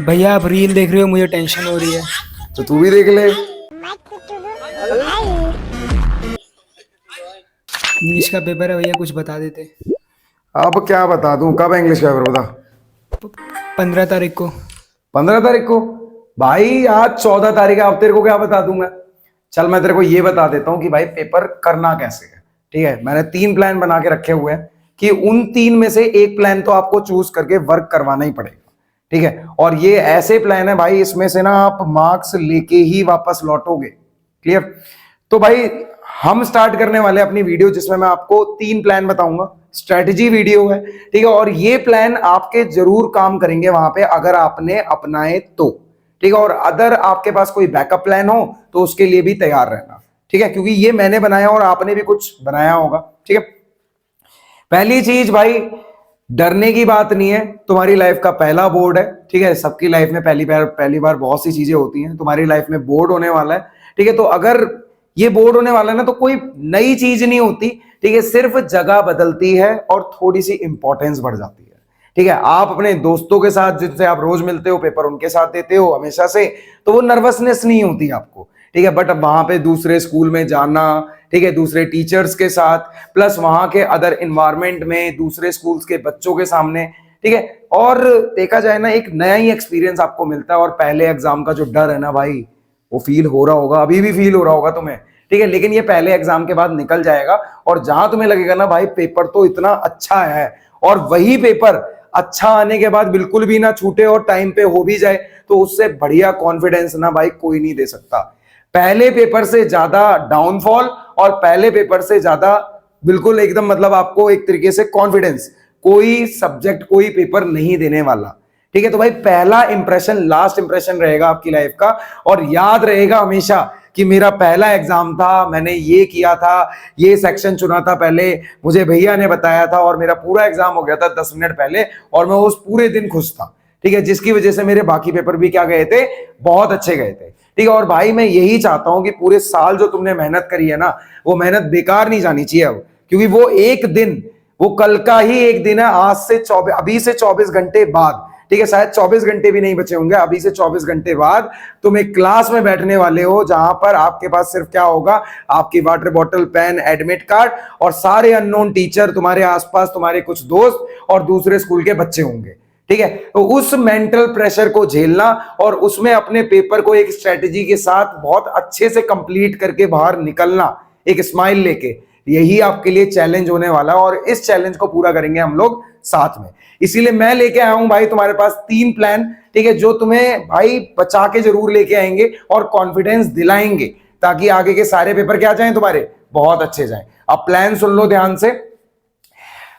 भैया आप रील देख रहे हो, मुझे टेंशन हो रही है। तो तू भी देख ले। इंग्लिश का पेपर है भैया, कुछ बता देते। अब क्या बता दूं, कब है इंग्लिश पेपर बता। 15 तारीख को। 15 तारीख को? भाई आज 14 तारीख है, अब तेरे को क्या बता दूंगा। चल मैं तेरे को ये बता देता हूँ कि भाई पेपर करना कैसे है। ठीक है, मैंने 3 प्लान बना के रखे हुए हैं कि उन 3 में से एक प्लान तो आपको चूज करके वर्क करवाना ही पड़ेगा। ठीक है, और ये ऐसे प्लान है भाई, इसमें से ना आप मार्क्स लेके ही वापस लौटोगे। क्लियर? तो भाई हम स्टार्ट करने वाले हैं अपनी वीडियो, जिसमें मैं आपको 3 प्लान बताऊंगा। स्ट्रेटजी वीडियो है, ठीक है, और ये प्लान आपके जरूर काम करेंगे वहां पे अगर आपने अपनाए तो। ठीक है, और अगर आपके पास कोई बैकअप प्लान हो तो उसके लिए भी तैयार रहना। ठीक है, क्योंकि ये मैंने बनाया और आपने भी कुछ बनाया होगा। ठीक है, पहली चीज भाई, डरने की बात नहीं है। तुम्हारी लाइफ का पहला बोर्ड है। ठीक है, सबकी लाइफ में पहली बार बहुत सी चीजें होती हैं। तुम्हारी लाइफ में बोर्ड होने वाला है। ठीक है, तो अगर ये बोर्ड होने वाला है ना, तो कोई नई चीज नहीं होती। ठीक है, सिर्फ जगह बदलती है और थोड़ी सी इंपॉर्टेंस बढ़ जाती है। ठीक है, आप अपने दोस्तों के साथ जिनसे आप रोज मिलते हो, पेपर उनके साथ देते हो हमेशा से, तो वो नर्वसनेस नहीं होती आपको। ठीक है, बट वहां पे दूसरे स्कूल में जाना, ठीक है, दूसरे टीचर्स के साथ, प्लस वहां के अदर इन्वायरमेंट में दूसरे स्कूल्स के बच्चों के सामने, ठीक है, और देखा जाए ना एक नया ही एक्सपीरियंस आपको मिलता है। और पहले एग्जाम का जो डर है ना भाई, वो फील हो रहा होगा, अभी भी फील हो रहा होगा तुम्हें। ठीक है, लेकिन ये पहले एग्जाम के बाद निकल जाएगा। और जहां तुम्हें लगेगा ना भाई पेपर तो इतना अच्छा है, और वही पेपर अच्छा आने के बाद बिल्कुल भी ना छूटे और टाइम पे हो भी जाए, तो उससे बढ़िया कॉन्फिडेंस ना भाई कोई नहीं दे सकता। पहले पेपर से ज्यादा डाउनफॉल और पहले पेपर से ज्यादा बिल्कुल एकदम मतलब आपको एक तरीके से कॉन्फिडेंस कोई सब्जेक्ट कोई पेपर नहीं देने वाला। ठीक है, तो भाई पहला इंप्रेशन लास्ट इंप्रेशन रहेगा आपकी लाइफ का। और याद रहेगा हमेशा कि मेरा पहला एग्जाम था, मैंने ये किया था, ये सेक्शन चुना था, पहले मुझे भैया ने बताया था और मेरा पूरा एग्जाम हो गया था 10 मिनट पहले, और मैं उस पूरे दिन खुश था। ठीक है, जिसकी वजह से मेरे बाकी पेपर भी क्या गए थे, बहुत अच्छे गए थे। ठीक है, और भाई मैं यही चाहता हूं कि पूरे साल जो तुमने मेहनत करी है ना, वो मेहनत बेकार नहीं जानी चाहिए अब, क्योंकि वो एक दिन, वो कल का ही एक दिन है, आज से 24 अभी से 24 घंटे बाद, ठीक है, शायद 24 घंटे भी नहीं बचे होंगे, अभी से 24 घंटे बाद तुम एक क्लास में बैठने वाले हो, जहां पर आपके पास सिर्फ क्या होगा, आपकी water bottle, pen, admit card और सारे अननोन टीचर तुम्हारे आसपास, तुम्हारे कुछ दोस्त और दूसरे स्कूल के बच्चे होंगे। ठीक है, तो उस मेंटल प्रेशर को झेलना और उसमें अपने पेपर को एक स्ट्रेटेजी के साथ बहुत अच्छे से कंप्लीट करके बाहर निकलना एक स्माइल लेके, यही आपके लिए चैलेंज होने वाला है। और इस चैलेंज को पूरा करेंगे हम लोग साथ में। इसीलिए मैं लेके आया हूं भाई तुम्हारे पास 3 प्लान, ठीक है, जो तुम्हें भाई बचा के जरूर लेके आएंगे और कॉन्फिडेंस दिलाएंगे, ताकि आगे के सारे पेपर क्या जाएं तुम्हारे, बहुत अच्छे जाएं। अब प्लान सुन लो ध्यान से।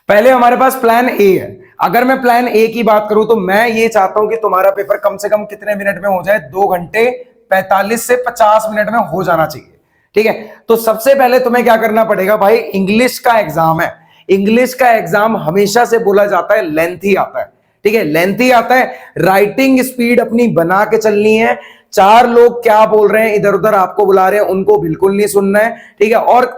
पहले हमारे पास प्लान ए है। अगर मैं प्लान ए की बात करूं तो मैं ये चाहता हूं कि तुम्हारा पेपर कम से कम कितने मिनट में हो जाए, 2 घंटे 45 से 50 मिनट में हो जाना चाहिए। ठीक है, तो सबसे पहले तुम्हें क्या करना पड़ेगा भाई, इंग्लिश का एग्जाम है। इंग्लिश का एग्जाम हमेशा से बोला जाता है लेंथी आता है। ठीक है, लेंथी आता है। राइटिंग स्पीड अपनी बना के चलनी है। 4 लोग क्या बोल रहे हैं, इधर उधर आपको बुला रहे हैं, उनको बिल्कुल नहीं सुनना है। ठीक है, और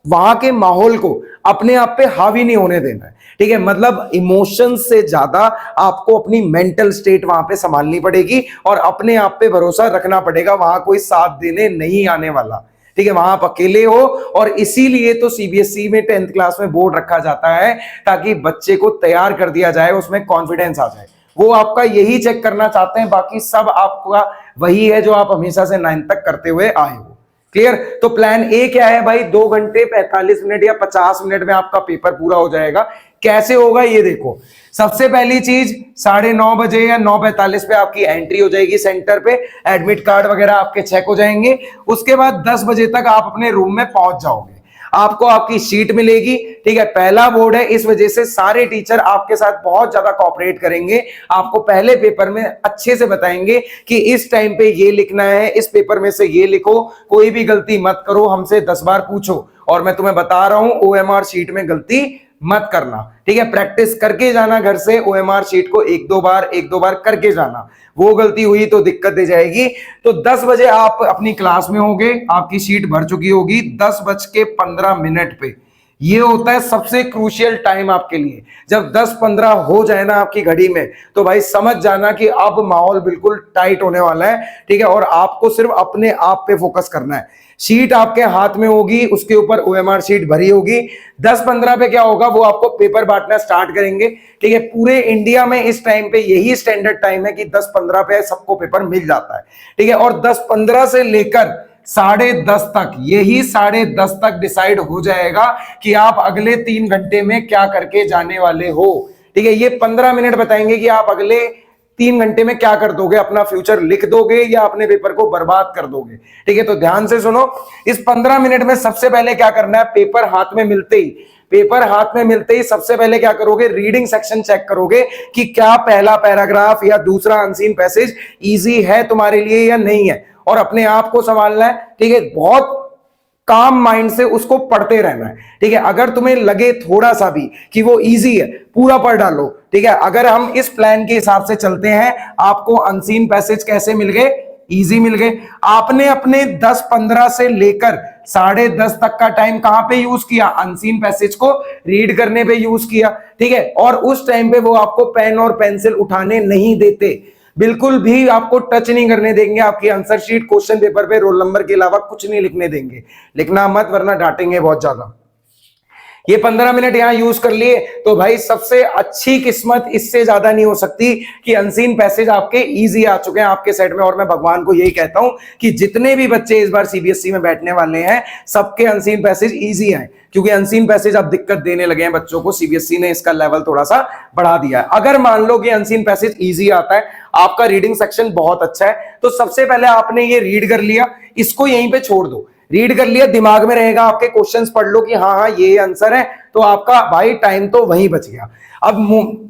वहां के माहौल को अपने आप पे हावी नहीं होने देना है। ठीक है, मतलब इमोशन से ज्यादा आपको अपनी मेंटल स्टेट वहां पे संभालनी पड़ेगी और अपने आप पे भरोसा रखना पड़ेगा। वहां कोई साथ देने नहीं आने वाला। ठीक है, वहां आप अकेले हो, और इसीलिए तो सीबीएसई में 10th क्लास में बोर्ड रखा जाता है, ताकि बच्चे को तैयार कर दिया जाए, उसमें कॉन्फिडेंस आ जाए। वो आपका यही चेक करना चाहते हैं, बाकी सब आपका वही है जो आप हमेशा से 9th तक करते हुए आए हो। क्लियर? तो प्लान ए क्या है भाई, 2 घंटे 45 मिनट या 50 मिनट में आपका पेपर पूरा हो जाएगा। कैसे होगा ये देखो। सबसे पहली चीज, 9:30 बजे या 9:45 पे आपकी एंट्री हो जाएगी सेंटर पे, एडमिट कार्ड वगैरह आपके चेक हो जाएंगे। उसके बाद 10 बजे तक आप अपने रूम में पहुंच जाओगे। आपको आपकी शीट मिलेगी। ठीक है, पहला बोर्ड है, इस वजह से सारे टीचर आपके साथ बहुत ज्यादा कोऑपरेट करेंगे। आपको पहले पेपर में अच्छे से बताएंगे कि इस टाइम पे ये लिखना है, इस पेपर में से ये लिखो, कोई भी गलती मत करो, हमसे 10 बार पूछो। और मैं तुम्हें बता रहा हूं, ओएमआर शीट में गलती मत करना। ठीक है, प्रैक्टिस करके जाना घर से, ओएमआर शीट को एक दो बार करके जाना। वो गलती हुई तो दिक्कत दे जाएगी। तो 10 बजे आप अपनी क्लास में होगे, आपकी शीट भर चुकी होगी। 10:15 पे ये होता है सबसे क्रूशियल टाइम आपके लिए। जब 10-15 हो जाए ना आपकी घड़ी में, तो भाई समझ जाना कि अब माहौल बिल्कुल टाइट होने वाला है, ठीक है। और आपको सिर्फ अपने आप पे फोकस करना है। शीट आपके हाथ में होगी, उसके ऊपर ओएमआर शीट भरी होगी। 10-15 पे क्या होगा, वो आपको पेपर बांटना स्टार्ट करेंगे, ठीक है। पूरे इंडिया में इस टाइम पे यही स्टैंडर्ड टाइम है कि 10-15 पे सबको पेपर मिल जाता है, ठीक है। और 10-15 से लेकर 10:30 तक, यही 10:30 तक डिसाइड हो जाएगा कि आप अगले 3 घंटे में क्या करके जाने वाले हो, ठीक है। ये 15 मिनट बताएंगे कि आप अगले 3 घंटे में क्या कर दोगे, अपना फ्यूचर लिख दोगे या अपने पेपर को बर्बाद कर दोगे, ठीक है। तो ध्यान से सुनो, इस 15 मिनट में सबसे पहले क्या करना है, पेपर हाथ में मिलते ही सबसे पहले क्या करोगे, रीडिंग सेक्शन चेक करोगे कि क्या पहला पैराग्राफ या दूसरा अनसीन पैसेज इजी है तुम्हारे लिए या नहीं है, और अपने आप को संभालना है, ठीक है। बहुत काम माइंड से उसको पढ़ते रहना है, ठीक है। अगर तुम्हें लगे थोड़ा सा भी कि वो इजी है, पूरा पढ़ डालो, ठीक है। अगर हम इस प्लान के हिसाब से चलते हैं, आपको अनसीन पैसेज कैसे मिल गए, इजी मिल गए। आपने अपने 10-15 से लेकर 10:30 तक का टाइम कहां पे यूज किया, अनसीन पैसेज को रीड करने पे यूज किया, ठीक है। और उस टाइम पे वो आपको पेन और पेंसिल उठाने नहीं देते, बिल्कुल भी आपको टच नहीं करने देंगे। आपकी आंसर शीट, क्वेश्चन पेपर पे रोल नंबर के अलावा कुछ नहीं लिखने देंगे। लिखना मत, वरना डांटेंगे बहुत ज्यादा। ये 15 मिनट यहां यूज कर लिए तो भाई सबसे अच्छी किस्मत इससे ज्यादा नहीं हो सकती कि अनसीन पैसेज आपके इजी आ चुके हैं आपके सेट में। और मैं भगवान को यही कहता हूं कि जितने भी बच्चे इस बार सीबीएसई में बैठने वाले हैं, सबके अनसीन पैसेज इजी आए, क्योंकि अनसीन पैसेज अब दिक्कत देने लगे हैं बच्चों को। सीबीएसई ने इसका लेवल थोड़ा सा बढ़ा दिया है। अगर मान लो कि अनसीन पैसेज इजी आता है, आपका रीडिंग सेक्शन बहुत अच्छा है, तो सबसे पहले आपने ये रीड कर लिया, इसको यहीं पे छोड़ दो। रीड कर लिया, दिमाग में रहेगा, आपके क्वेश्चंस पढ़ लो कि हाँ हाँ ये आंसर है, तो आपका भाई टाइम तो वहीं बच गया। अब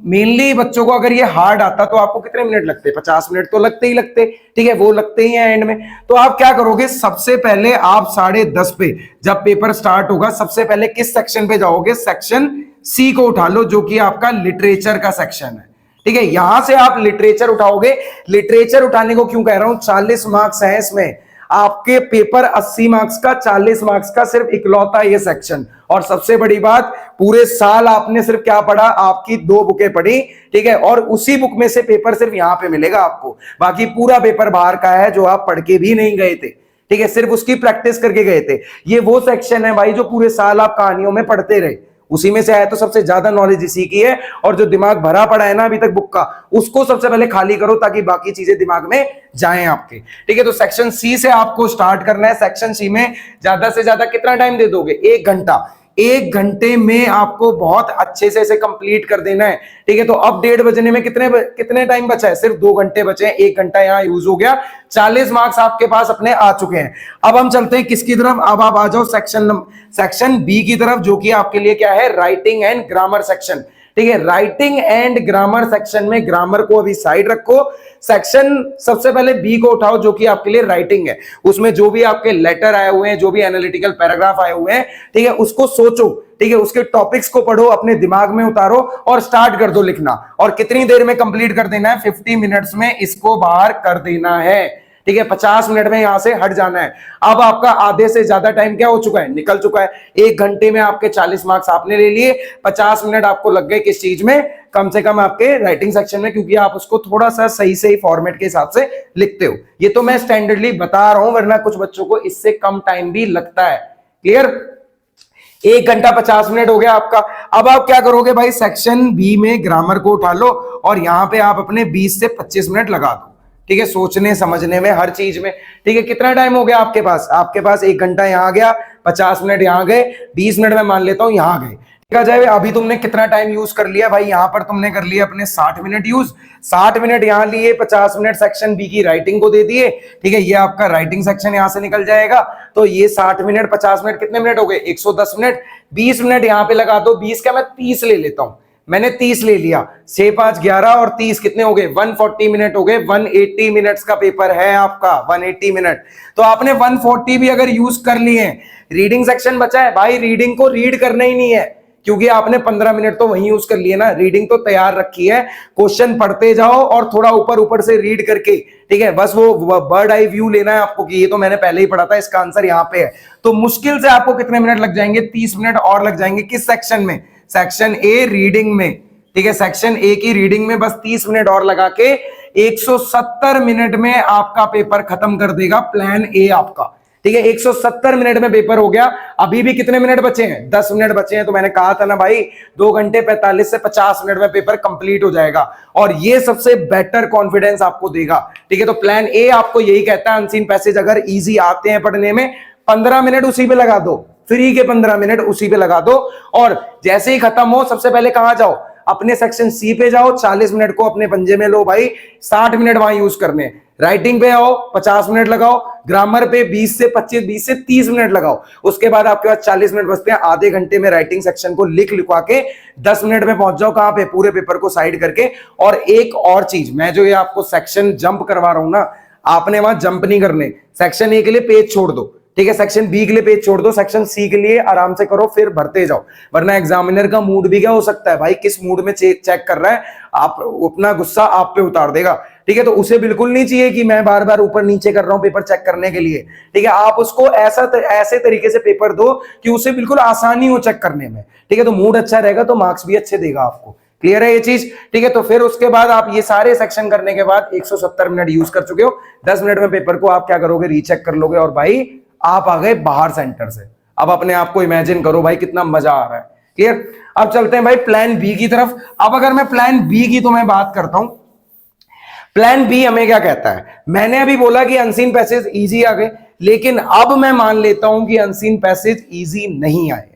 मेनली बच्चों को अगर ये हार्ड आता तो आपको कितने मिनट लगते, 50 मिनट तो लगते ही लगते, ठीक है। वो लगते ही हैं एंड में। तो आप क्या करोगे, सबसे पहले आप 10:30 पे जब पेपर स्टार्ट होगा, सबसे पहले किस सेक्शन पे जाओगे, सेक्शन सी को उठा लो, जो कि आपका लिटरेचर का सेक्शन है, ठीक है। यहां से आप लिटरेचर उठाओगे। लिटरेचर उठाने को क्यों कह रहा हूं, 40 मार्क्स है इसमें, आपके पेपर 80 मार्क्स का, 40 मार्क्स का सिर्फ इकलौता ये सेक्शन। और सबसे बड़ी बात, पूरे साल आपने सिर्फ क्या पढ़ा, आपकी 2 बुकें पढ़ी, ठीक है। और उसी बुक में से पेपर सिर्फ यहां पे मिलेगा आपको, बाकी पूरा पेपर बाहर का है जो आप पढ़ के भी नहीं गए थे, ठीक है, सिर्फ उसकी प्रैक्टिस करके गए थे। ये वो सेक्शन है भाई जो पूरे साल आप कहानियों में पढ़ते रहे, उसी में से आया, तो सबसे ज्यादा नॉलेज इसी की है। और जो दिमाग भरा पड़ा है ना अभी तक बुक का, उसको सबसे पहले खाली करो ताकि बाकी चीजें दिमाग में जाएं आपके, ठीक है। तो सेक्शन सी से आपको स्टार्ट करना है। सेक्शन सी में ज्यादा से ज्यादा कितना टाइम दे दोगे, 1 घंटा। 1 घंटे में आपको बहुत अच्छे से इसे कंप्लीट कर देना है, ठीक है। तो अब 1:30 बजने में कितने टाइम बचा है, सिर्फ 2 घंटे बचे हैं। 1 घंटा यहां यूज हो गया, 40 मार्क्स आपके पास अपने आ चुके हैं। अब हम चलते हैं किसकी तरफ, अब आप आ जाओ सेक्शन बी की तरफ, जो कि आपके लिए क्या है, राइटिंग एंड ग्रामर सेक्शन, ठीक है। राइटिंग एंड ग्रामर सेक्शन में ग्रामर को अभी साइड रखो। सेक्शन सबसे पहले बी को उठाओ, जो कि आपके लिए राइटिंग है। उसमें जो भी आपके लेटर आए हुए हैं, जो भी एनालिटिकल पैराग्राफ आए हुए हैं, ठीक है, उसको सोचो, ठीक है। उसके टॉपिक्स को पढ़ो, अपने दिमाग में उतारो और स्टार्ट कर दो लिखना। और कितनी देर में कंप्लीट कर देना है, 50 मिनट्स में इसको बाहर कर देना है, ठीक है। 50 मिनट में यहां से हट जाना है। अब आपका आधे से ज्यादा टाइम क्या हो चुका है, निकल चुका है। 1 घंटे में आपके 40 मार्क्स आपने ले लिए, 50 मिनट आपको लग गए किस चीज में, कम से कम आपके राइटिंग सेक्शन में, क्योंकि आप उसको थोड़ा सा सही फॉर्मेट के हिसाब से लिखते हो। ये तो मैं स्टैंडर्डली बता रहा हूं, वरना कुछ बच्चों को इससे कम टाइम भी लगता है। क्लियर, 1 घंटा 50 मिनट हो गया आपका। अब आप क्या करोगे भाई, सेक्शन बी में ग्रामर को उठा लो और यहां पे आप अपने 20 से 25 मिनट लगा दो, ठीक है, सोचने समझने में, हर चीज में, ठीक है। कितना टाइम हो गया आपके पास, 1 घंटा यहां गया, 50 मिनट यहां गए, 20 मिनट में मान लेता हूं यहां गए। देखा जाए अभी तुमने कितना टाइम यूज कर लिया भाई, यहां पर तुमने कर लिया अपने 60 मिनट यूज। 60 मिनट यहां लिए, 50 मिनट सेक्शन बी की राइटिंग को दे दिए, ठीक है। ये आपका राइटिंग सेक्शन यहां से निकल जाएगा। तो ये 60 मिनट 50 मिनट कितने मिनट हो गए, 110 मिनट। 20 मिनट यहां पे लगा दो, 20 का मैं 30 ले लेता हूं, मैंने 30 ले लिया, 6 5 11 और 30 कितने हो गए, 140 मिनट हो गए। 180 मिनट्स का पेपर है आपका, 180 मिनट। तो आपने 140 भी अगर यूज कर लिए हैं, रीडिंग सेक्शन बचा है भाई, रीडिंग को रीड करना ही नहीं है, क्योंकि आपने 15 मिनट तो वहीं यूज कर लिए ना, रीडिंग तो तैयार रखी है, क्वेश्चन पढ़ते जाओ और थोड़ा ऊपर ऊपर से रीड करके, ठीक है, बस वो बर्ड आई व्यू लेना है आपको कि ये तो मैंने पहले ही पढ़ा था, इसका आंसर यहाँ पे है। तो मुश्किल से आपको कितने मिनट लग जाएंगे, 30 मिनट और लग जाएंगे। किस सेक्शन में? सेक्शन ए रीडिंग में, ठीक है, सेक्शन ए की रीडिंग में बस 30 मिनट और लगा के 170 मिनट में आपका पेपर खत्म कर देगा प्लान ए आपका, ठीक है। 170 मिनट में पेपर हो गया। अभी भी कितने मिनट बचे हैं? 10 मिनट बचे हैं। तो मैंने कहा था ना भाई, 2 घंटे 45 से 50 मिनट में पेपर कंप्लीट हो जाएगा, और ये सबसे बेटर कॉन्फिडेंस आपको देगा, ठीक है। तो प्लान ए आपको यही कहता है, अनसीन पैसेज अगर इजी आते हैं पढ़ने में, 15 मिनट उसी पे लगा दो, फ्री के 15 मिनट उसी पे लगा दो, और जैसे ही खत्म हो सबसे पहले कहां जाओ? अपने सेक्शन सी पे जाओ, 40 मिनट को अपने पंजे में लो भाई, 60 मिनट वहां यूज करने। राइटिंग पे आओ, 50 मिनट लगाओ। ग्रामर पे 20 से 30 मिनट लगाओ। उसके बाद आपके पास 40 मिनट बचते हैं। आधे घंटे में राइटिंग सेक्शन को लिखवा के 10 मिनट में पहुंच जाओ कहां पे? पूरे पेपर को साइड करके। और एक और चीज, मैं जो ये आपको सेक्शन जंप करवा रहा हूं ना, आपने वहां जंप नहीं करने। सेक्शन ए के लिए पेज छोड़ दो, ठीक है, सेक्शन बी के लिए पेज छोड़ दो, सेक्शन सी के लिए आराम से करो, फिर भरते जाओ। वरना एग्जामिनर का मूड भी क्या हो सकता है भाई, किस मूड में चेक कर रहा है, आप अपना गुस्सा आप पे उतार देगा, ठीक है। तो उसे बिल्कुल नहीं चाहिए कि मैं बार बार ऊपर नीचे कर रहा हूं पेपर चेक करने के लिए, ठीक है। आप उसको ऐसे तरीके से पेपर दो कि उसे बिल्कुल आसानी हो चेक करने में, ठीक है। तो मूड अच्छा रहेगा तो मार्क्स भी अच्छे देगा आपको। क्लियर है ये चीज, ठीक है। तो फिर उसके बाद आप ये सारे सेक्शन करने के बाद 170 मिनट यूज कर चुके हो, 10 मिनट में पेपर को आप क्या करोगे? रीचेक कर लोगे, और भाई आप आ गए बाहर सेंटर से। अब अपने आप को इमेजिन करो भाई कितना मजा आ रहा है। क्लियर? अब चलते हैं भाई प्लान बी की तरफ। अब अगर मैं प्लान बी की तो मैं बात करता हूं, प्लान बी हमें क्या कहता है? मैंने अभी बोला कि अनसीन पैसेज इजी आ गए, लेकिन अब मैं मान लेता हूं कि अनसीन पैसेज इजी नहीं आए।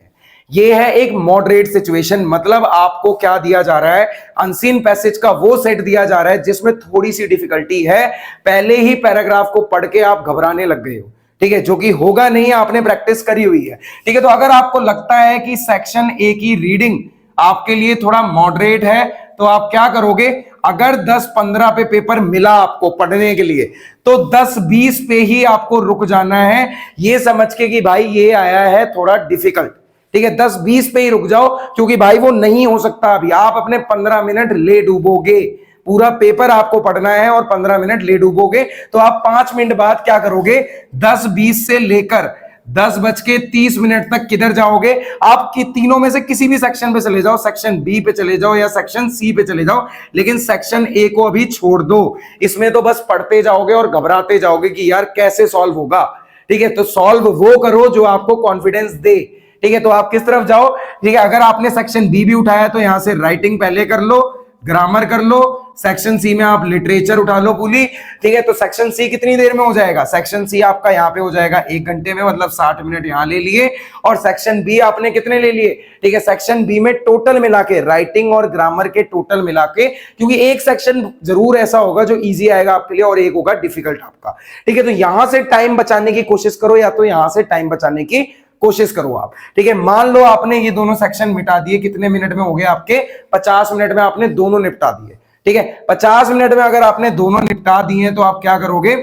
ये है एक मॉडरेट सिचुएशन, मतलब आपको क्या दिया जा रहा है? अनसीन पैसेज का वो सेट दिया जा रहा है जिसमें थोड़ी सी डिफिकल्टी है। पहले ही पैराग्राफ को पढ़ के आप घबराने लग गए हो, ठीक है, जो कि होगा नहीं, आपने प्रैक्टिस करी हुई है, ठीक है। तो अगर आपको लगता है कि सेक्शन ए की रीडिंग आपके लिए थोड़ा मॉडरेट है, तो आप क्या करोगे? अगर 10-15 पे पेपर मिला आपको पढ़ने के लिए, तो 10-20 पे ही आपको रुक जाना है, ये समझ के कि भाई ये आया है थोड़ा डिफिकल्ट, ठीक है। 10-20 पे ही रुक जाओ, क्योंकि भाई वो नहीं हो सकता अभी। आप अपने 15 मिनट ले डूबोगे, पूरा पेपर आपको पढ़ना है और 15 मिनट ले डूबोगे, तो आप 5 मिनट बाद क्या करोगे? 10-20 से लेकर 10:30 तक किधर जाओगे? आपकी तीनों में से किसी भी सेक्शन पे चले जाओ, सेक्शन बी पे चले जाओ या सेक्शन सी पे चले जाओ, लेकिन सेक्शन ए को अभी छोड़ दो। इसमें तो बस पढ़ते जाओगे और घबराते जाओगे कि यार कैसे सॉल्व होगा, ठीक है। तो सॉल्व वो करो जो आपको कॉन्फिडेंस दे, ठीक है। तो आप किस तरफ जाओ? ठीक है, अगर आपने सेक्शन बी भी उठाया तो यहां से राइटिंग पहले कर लो, ग्रामर कर लो, सेक्शन सी में आप लिटरेचर उठा लो पूरी, ठीक है। तो सेक्शन सी कितनी देर में हो जाएगा? सेक्शन सी आपका यहाँ पे हो जाएगा 1 घंटे में, मतलब 60 मिनट यहाँ ले लिए। और सेक्शन बी आपने कितने ले लिए? ठीक है, सेक्शन बी में टोटल मिला के, राइटिंग और ग्रामर के टोटल मिला के, क्योंकि एक सेक्शन जरूर ऐसा होगा जो इजी आएगा आपके लिए और एक होगा डिफिकल्ट आपका, ठीक है। तो यहां से टाइम बचाने की कोशिश करो, या तो यहां से टाइम बचाने की कोशिश करो आप, ठीक है। मान लो आपने ये दोनों सेक्शन मिटा दिए, कितने मिनट में हो गए आपके? 50 मिनट में आपने दोनों निपटा दिए, ठीक है। 50 मिनट में अगर आपने दोनों निपटा दिए तो आप क्या करोगे?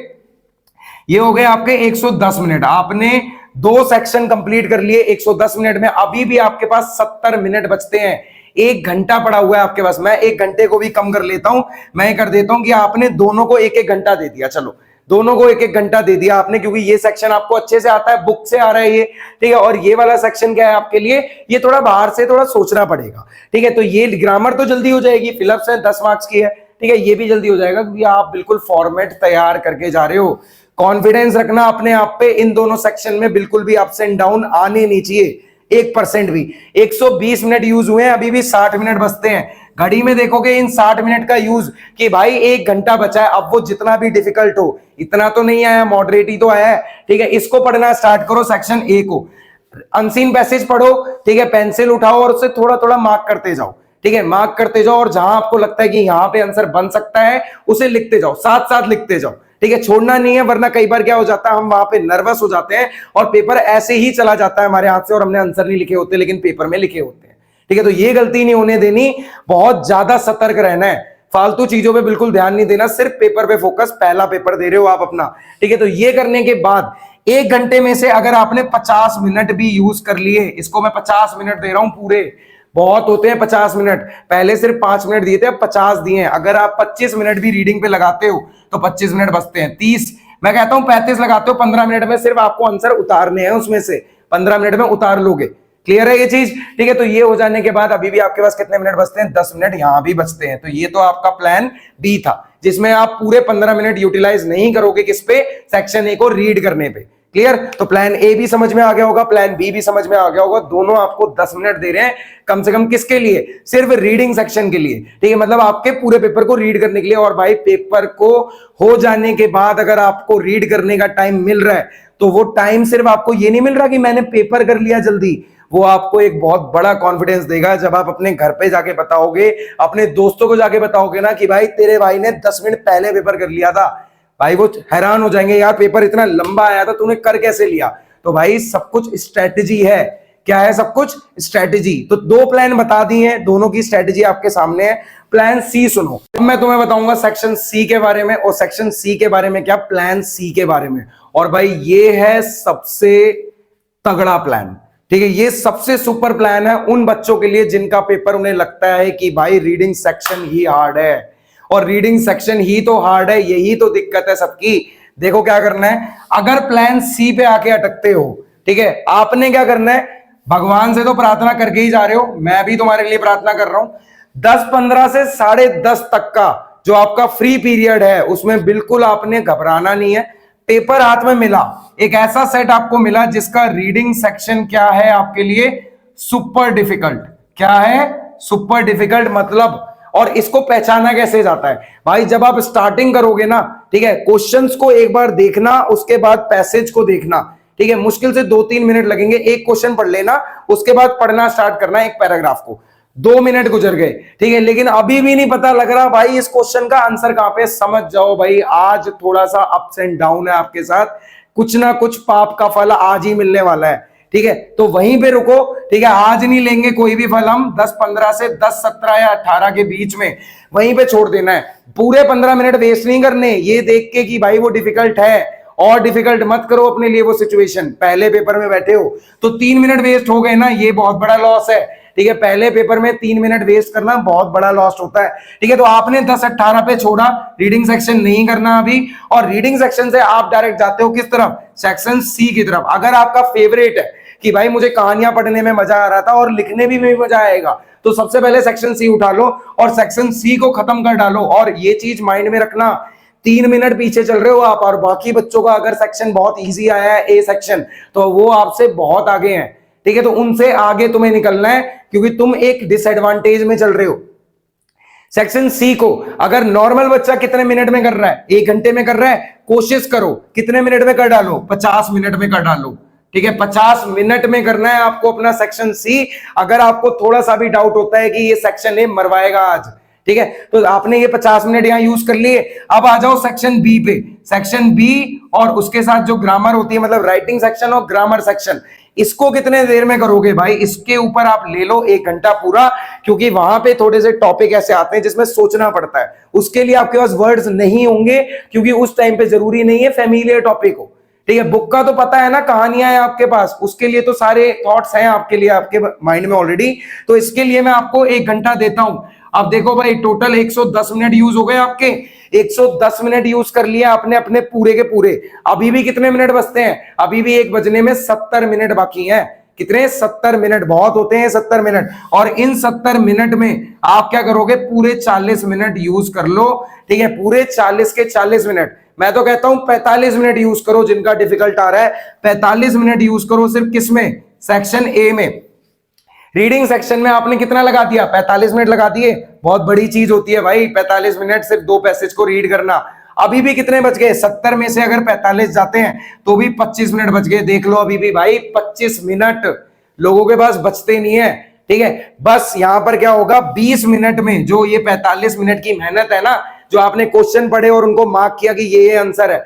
ये हो गए आपके 110 मिनट। आपने 2 सेक्शन कंप्लीट कर लिए 110 मिनट में। अभी भी आपके पास 70 मिनट बचते हैं। 1 घंटा पड़ा हुआ है आपके पास। मैं 1 घंटे को भी कम कर लेता हूं, मैं कर देता हूं कि आपने दोनों को 1-1 घंटा दे दिया। चलो, दोनों को 1-1 घंटा दे दिया आपने, क्योंकि ये सेक्शन आपको अच्छे से आता है, बुक से आ रहा है ये, ठीक है। और ये वाला सेक्शन क्या है आपके लिए? ये थोड़ा बाहर से थोड़ा सोचना पड़ेगा, ठीक है। तो ये ग्रामर तो जल्दी हो जाएगी, फिलअप्स है 10 मार्क्स की है, ठीक है। ये भी जल्दी हो जाएगा क्योंकि आप बिल्कुल फॉर्मेट तैयार करके जा रहे हो। कॉन्फिडेंस रखना अपने आप पे, इन दोनों सेक्शन में बिल्कुल भी अप्स एंड डाउन आने नहीं चाहिए 1% भी। 120 मिनट यूज हुए हैं, अभी भी 60 मिनट बचते हैं। घड़ी में देखोगे इन 60 मिनट का यूज कि भाई 1 घंटा बचा है। अब वो जितना भी डिफिकल्ट हो, इतना तो नहीं आया, मॉडरेट ही तो आया है, ठीक है। इसको पढ़ना स्टार्ट करो, सेक्शन ए को। अनसीन पैसेज पढ़ो, ठीक है। पेंसिल उठाओ और उसे थोड़ा थोड़ा मार्क करते जाओ, ठीक है। मार्क करते जाओ, और जहां आपको लगता है कि यहां पे आंसर बन सकता है उसे लिखते जाओ, साथ साथ लिखते जाओ, ठीक है। छोड़ना नहीं है, वरना कई बार क्या हो जाता है, हम वहां पे नर्वस हो जाते हैं और पेपर ऐसे ही चला जाता है हमारे हाथ से और हमने आंसर नहीं लिखे होते, लेकिन पेपर में लिखे होते हैं, ठीक है। तो ये गलती नहीं होने देनी, बहुत ज्यादा सतर्क रहना है, फालतू चीजों पे बिल्कुल ध्यान नहीं देना, सिर्फ पेपर पे फोकस। पहला पेपर दे रहे हो आप अपना, ठीक है। तो ये करने के बाद 1 घंटे में से अगर आपने 50 मिनट भी यूज कर लिए, इसको मैं 50 मिनट दे रहा हूं पूरे, बहुत होते हैं 50 मिनट, पहले सिर्फ 5 मिनट दिए थे, अब 50 दिए हैं। अगर आप 25 मिनट भी रीडिंग पे लगाते हो तो 25 मिनट बचते हैं। 30, मैं कहता हूं 35 लगाते हो, 15 मिनट में सिर्फ आपको आंसर उतारने हैं, उसमें से 15 मिनट में उतार लोगे। क्लियर है ये चीज? ठीक है, तो ये हो जाने के बाद अभी भी आपके पास कितने मिनट बचते हैं? 10 मिनट यहां भी बचते हैं। तो ये तो आपका प्लान बी था, जिसमें आप पूरे 15 मिनट यूटिलाइज नहीं करोगे किस पे? सेक्शन ए को रीड करने पे। क्लियर? तो प्लान ए भी समझ में आ गया होगा, प्लान बी भी समझ में आ गया होगा। दोनों आपको 10 मिनट दे रहे हैं कम से कम, किसके लिए? सिर्फ रीडिंग सेक्शन के लिए। ठीक है, मतलब आपके पूरे पेपर को रीड करने के लिए। और भाई पेपर को हो जाने के बाद अगर आपको रीड करने का टाइम मिल रहा है तो वो टाइम सिर्फ आपको ये नहीं मिल रहा कि मैंने पेपर कर लिया जल्दी, वो आपको एक बहुत बड़ा कॉन्फिडेंस देगा जब आप अपने घर पे जाके बताओगे, अपने दोस्तों को जाके बताओगे ना कि भाई तेरे भाई ने 10 मिनट पहले पेपर कर लिया था। भाई वो हैरान हो जाएंगे, यार पेपर इतना लंबा आया था, तूने कर कैसे लिया? तो भाई सब कुछ स्ट्रेटेजी है। क्या है? सब कुछ स्ट्रेटेजी। तो 2 प्लान बता दिए हैं, दोनों की स्ट्रेटेजी आपके सामने है। प्लान सी सुनो, अब मैं तुम्हें बताऊंगा सेक्शन सी के बारे में, और सेक्शन सी के बारे में क्या? प्लान सी के बारे में। और भाई ये है सबसे तगड़ा प्लान। ठीक है, ये सबसे सुपर प्लान है उन बच्चों के लिए जिनका पेपर उन्हें लगता है कि भाई रीडिंग सेक्शन ही हार्ड है, और रीडिंग सेक्शन ही तो हार्ड है, यही तो दिक्कत है सबकी। देखो क्या करना है, अगर प्लान सी पे आके अटकते हो, ठीक है, आपने क्या करना है? भगवान से तो प्रार्थना करके ही जा रहे हो, मैं भी तुम्हारे लिए प्रार्थना कर रहा हूं। 10-15 से 10:30 तक का जो आपका फ्री पीरियड है उसमें बिल्कुल आपने घबराना नहीं है। पेपर हाथ में मिला, एक ऐसा सेट आपको मिला जिसका रीडिंग सेक्शन क्या है आपके लिए? Super difficult. क्या है? Super difficult. मतलब, और इसको पहचाना कैसे जाता है भाई? जब आप स्टार्टिंग करोगे ना, ठीक है, क्वेश्चंस को एक बार देखना, उसके बाद पैसेज को देखना। ठीक है, मुश्किल से 2-3 मिनट लगेंगे, एक क्वेश्चन पढ़ लेना, उसके बाद पढ़ना स्टार्ट करना एक पैराग्राफ को। 2 मिनट गुजर गए, ठीक है, लेकिन अभी भी नहीं पता लग रहा भाई इस क्वेश्चन का आंसर कहां पे। समझ जाओ भाई आज थोड़ा सा अप्स एंड डाउन है आपके साथ, कुछ ना कुछ पाप का फल आज ही मिलने वाला है। ठीक है, तो वहीं पे रुको। ठीक है, आज नहीं लेंगे कोई भी फल हम, 10-15 से 10-17 या 18 के बीच में वहीं पे छोड़ देना है। पूरे 15 मिनट वेस्ट नहीं करने ये देख के कि भाई वो डिफिकल्ट है, और डिफिकल्ट मत करो अपने लिए वो सिचुएशन। पहले पेपर में बैठे हो तो 3 मिनट वेस्ट हो गए ना, ये बहुत बड़ा लॉस है। ठीक है, पहले पेपर में 3 मिनट वेस्ट करना बहुत बड़ा लॉस होता है। ठीक है, तो आपने 10-18 पे छोड़ा, रीडिंग सेक्शन नहीं करना अभी, और रीडिंग सेक्शन से आप डायरेक्ट जाते हो किस तरफ? सेक्शन सी की तरफ। अगर आपका फेवरेट है कि भाई मुझे कहानियां पढ़ने में मजा आ रहा था और लिखने भी मजा आएगा, तो सबसे पहले सेक्शन सी उठा लो और सेक्शन सी को खत्म कर डालो। और ये चीज माइंड में रखना, 3 मिनट पीछे चल रहे हो आप, और बाकी बच्चों का अगर सेक्शन बहुत इजी आया है, ए सेक्शन, तो वो आपसे बहुत आगे हैं। ठीक है, तो उनसे आगे तुम्हें निकलना है, क्योंकि तुम एक डिसएडवांटेज में चल रहे हो। सेक्शन सी को अगर नॉर्मल बच्चा कितने मिनट में कर रहा है? 1 घंटे में कर रहा है, कोशिश करो कितने मिनट में कर डालो? 50 मिनट में कर डालो। ठीक है, 50 मिनट में करना है आपको अपना सेक्शन सी। अगर आपको थोड़ा सा भी डाउट होता है कि ये सेक्शन ए मरवाएगा आज, ठीक है, तो आपने ये 50 मिनट यहां यूज कर लिए। अब आ जाओ सेक्शन बी पे। सेक्शन बी और उसके साथ जो ग्रामर होती है, मतलब राइटिंग सेक्शन और ग्रामर सेक्शन, इसको कितने देर में करोगे भाई? इसके ऊपर आप ले लो 1 घंटा पूरा, क्योंकि वहां पे थोड़े से टॉपिक ऐसे आते हैं जिसमें सोचना पड़ता है। उसके लिए आपके पास वर्ड्स नहीं होंगे, क्योंकि उस टाइम पे जरूरी नहीं है फेमिलियर टॉपिक हो। ठीक है, बुक का तो पता है ना, कहानियां हैं आपके पास, उसके लिए तो सारे थॉट्स हैं आपके लिए, आपके माइंड में ऑलरेडी। तो इसके लिए मैं आपको 1 घंटा देता हूं। अब देखो भाई, टोटल 110 मिनट यूज हो गए आपके। 110 मिनट यूज कर लिया आपने अपने पूरे के पूरे। अभी भी कितने मिनट बचते हैं? अभी भी 1 बजने में 70 मिनट बाकी हैं। कितने? 70 मिनट। बहुत होते हैं 70 मिनट। और इन 70 मिनट में आप क्या करोगे? पूरे 40 मिनट यूज कर लो। ठीक है, पूरे 40 के 40 मिनट। मैं तो कहता हूं 45 मिनट यूज करो, जिनका डिफिकल्ट आ रहा है 45 मिनट यूज करो। सिर्फ किसमें? सेक्शन ए में। रीडिंग सेक्शन में आपने कितना लगा दिया? 45 मिनट लगा दिए। बहुत बड़ी चीज होती है भाई 45 मिनट सिर्फ 2 पैसेज को रीड करना। अभी भी कितने बच गए? 70 में से अगर 45 जाते हैं तो भी 25 मिनट बच गए। देख लो, अभी भी भाई 25 मिनट लोगों के पास बचते नहीं है। ठीक है, बस यहां पर क्या होगा, 20 मिनट में जो ये 45 मिनट की मेहनत है ना, जो आपने क्वेश्चन पढ़े और उनको मार्क किया कि ये आंसर है,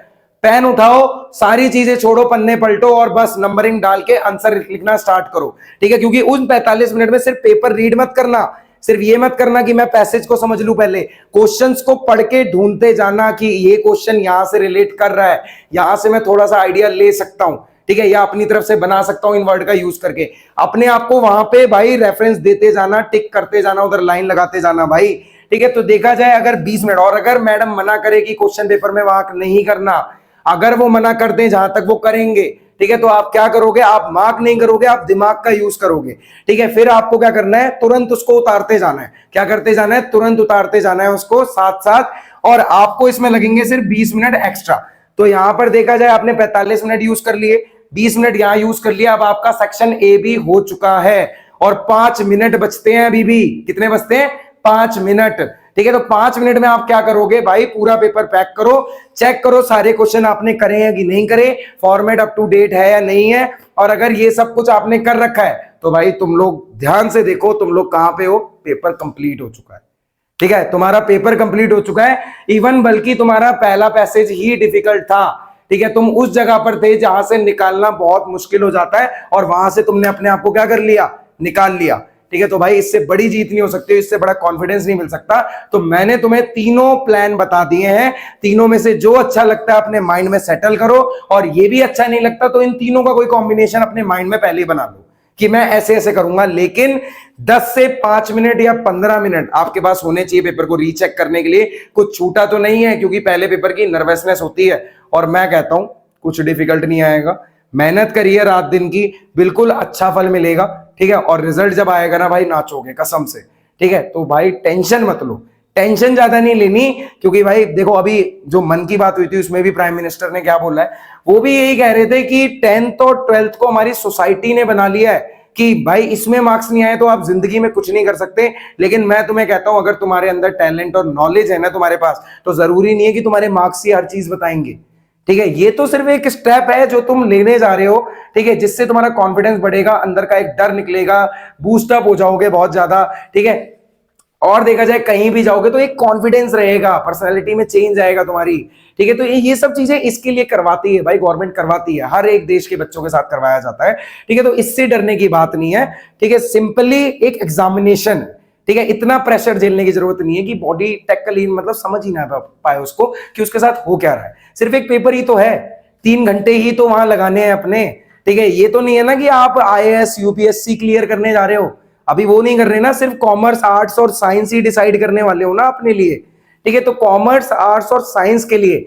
पेन उठाओ, सारी चीजें छोड़ो, पन्ने पलटो और बस नंबरिंग डाल के आंसर लिखना स्टार्ट करो। ठीक है, क्योंकि उन 45 मिनट में सिर्फ पेपर रीड मत करना, सिर्फ ये मत करना कि मैं पैसेज को समझ लूं, पहले क्वेश्चंस को पढ़ के ढूंढते जाना कि ये क्वेश्चन यहां से रिलेट कर रहा है, यहां से मैं थोड़ा सा आइडिया ले सकता हूं। ठीक है, या अपनी तरफ से बना सकता हूं इन वर्ड का यूज करके। अपने आप को वहां पे भाई रेफरेंस देते जाना, टिक करते जाना, उधर लाइन लगाते जाना भाई। ठीक है, तो देखा जाए अगर 20 मिनट, और अगर मैडम मना करे कि क्वेश्चन पेपर में मार्क नहीं करना, अगर वो मना कर दें जहां तक वो करेंगे, ठीक है, तो आप क्या करोगे, आप मार्क नहीं करोगे, आप दिमाग का यूज करोगे। ठीक है, फिर आपको क्या करना है, तुरंत उसको उतारते जाना है। क्या करते जाना है, तुरंत उतारते जाना है उसको साथ साथ, और आपको इसमें लगेंगे सिर्फ 20 मिनट एक्स्ट्रा। तो यहां पर देखा जाए आपने 45 मिनट यूज कर लिए, 20 मिनट यहां यूज कर लिया। अब आपका सेक्शन ए भी हो चुका है और 5 मिनट बचते हैं अभी भी। कितने बचते हैं, 5 मिनट। ठीक है, तो 5 मिनट में आप क्या करोगे भाई, पूरा पेपर पैक करो, चेक करो सारे क्वेश्चन आपने करे हैं कि नहीं करे, फॉर्मेट अप टू डेट है या नहीं है, और अगर ये सब कुछ आपने कर रखा है तो भाई तुम लोग ध्यान से देखो तुम लोग कहां पे हो, पेपर कंप्लीट हो चुका है। ठीक है, तुम्हारा पेपर कंप्लीट हो चुका है। इवन बल्कि तुम्हारा पहला पैसेज ही डिफिकल्ट था। ठीक है, तुम उस जगह पर थे जहां से निकालना बहुत मुश्किल हो जाता है, और वहां से तुमने अपने आप को क्या कर लिया, निकाल लिया। ठीक है, तो भाई इससे बड़ी जीत नहीं हो सकती, इससे बड़ा कॉन्फिडेंस नहीं मिल सकता। तो मैंने तुम्हें तीनों प्लान बता दिए हैं, तीनों में से जो अच्छा लगता है अपने माइंड में सेटल करो, और ये भी अच्छा नहीं लगता तो इन तीनों का कोई कॉम्बिनेशन अपने माइंड में पहले ही बना लो कि मैं ऐसे ऐसे करूंगा। लेकिन 10 से 5 मिनट या 15 मिनट आपके पास होने चाहिए पेपर को रीचेक करने के लिए। कुछ छूटा तो नहीं है, क्योंकि पहले पेपर की नर्वसनेस होती है, और मैं कहता हूं कुछ डिफिकल्ट नहीं आएगा। मेहनत करिए रात दिन की, बिल्कुल अच्छा फल मिलेगा। ठीक है, और रिजल्ट जब आएगा ना भाई, नाचोगे कसम से। ठीक है, तो भाई टेंशन मत लो, टेंशन ज्यादा नहीं लेनी, क्योंकि भाई देखो अभी जो मन की बात हुई थी उसमें भी प्राइम मिनिस्टर ने क्या बोला है, वो भी यही कह रहे थे कि 10th और 12th को हमारी सोसाइटी ने बना लिया है कि भाई इसमें मार्क्स नहीं आए तो आप जिंदगी में कुछ नहीं कर सकते। लेकिन मैं तुम्हें कहता हूं, अगर तुम्हारे अंदर टैलेंट और नॉलेज है ना तुम्हारे पास, तो जरूरी नहीं है कि तुम्हारे मार्क्स ही हर चीज बताएंगे। ठीक है, ये तो सिर्फ एक स्टेप है जो तुम लेने जा रहे हो। ठीक है, जिससे तुम्हारा कॉन्फिडेंस बढ़ेगा, अंदर का एक डर निकलेगा, बूस्टअप हो जाओगे बहुत ज्यादा। ठीक है, और देखा जाए कहीं भी जाओगे तो एक कॉन्फिडेंस रहेगा, पर्सनालिटी में चेंज आएगा तुम्हारी। ठीक है, तो ये सब चीजें इसके लिए करवाती है भाई, गवर्नमेंट करवाती है, हर एक देश के बच्चों के साथ करवाया जाता है। ठीक है, तो इससे डरने की बात नहीं है। ठीक है, सिंपली एक एग्जामिनेशन। ठीक है, इतना प्रेशर झेलने की जरूरत नहीं है कि बॉडी टेक्निकली मतलब समझ ही ना पाए उसको कि उसके साथ हो क्या रहा है। सिर्फ एक पेपर ही तो है, 3 घंटे ही तो वहां लगाने हैं अपने। ठीक है, ये तो नहीं है ना कि आप IAS UPSC क्लियर करने जा रहे हो, अभी वो नहीं कर रहे ना, सिर्फ कॉमर्स आर्ट्स और साइंस ही डिसाइड करने वाले हो ना अपने लिए। ठीक है, तो कॉमर्स आर्ट्स और साइंस के लिए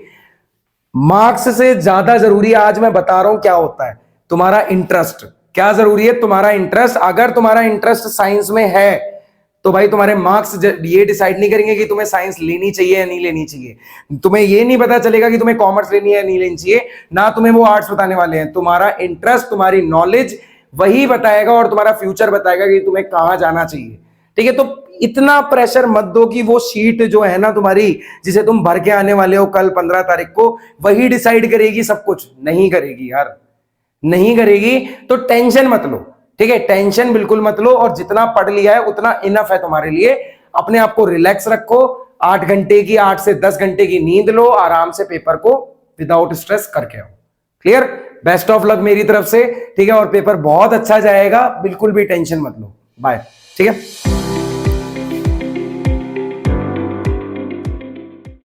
मार्क्स से ज्यादा जरूरी आज मैं बता रहा हूं क्या होता है, तुम्हारा इंटरेस्ट। क्या जरूरी है, तुम्हारा इंटरेस्ट। अगर तुम्हारा इंटरेस्ट साइंस में है तो भाई तुम्हारे मार्क्स ये डिसाइड नहीं करेंगे कि तुम्हें साइंस लेनी चाहिए या नहीं लेनी चाहिए। तुम्हें ये नहीं पता चलेगा कि तुम्हें कॉमर्स लेनी है या नहीं लेनी चाहिए, ना तुम्हें वो आर्ट्स बताने वाले हैं। तुम्हारा इंटरेस्ट, तुम्हारी नॉलेज वही बताएगा, और तुम्हारा फ्यूचर बताएगा कि तुम्हें कहां जाना चाहिए। ठीक है, तो इतना प्रेशर मत दो कि वो शीट जो है ना तुम्हारी, जिसे तुम भर के आने वाले हो कल 15 तारीख को, वही डिसाइड करेगी सब कुछ। नहीं करेगी यार, नहीं करेगी। तो टेंशन मत लो। ठीक है, टेंशन बिल्कुल मत लो, और जितना पढ़ लिया है उतना इनफ है तुम्हारे लिए। अपने आप को रिलैक्स रखो, 8 घंटे की, 8 से 10 घंटे की नींद लो, आराम से पेपर को विदाउट स्ट्रेस करके आओ। क्लियर, बेस्ट ऑफ लक मेरी तरफ से। ठीक है, और पेपर बहुत अच्छा जाएगा, बिल्कुल भी टेंशन मत लो। बाय। ठीक है।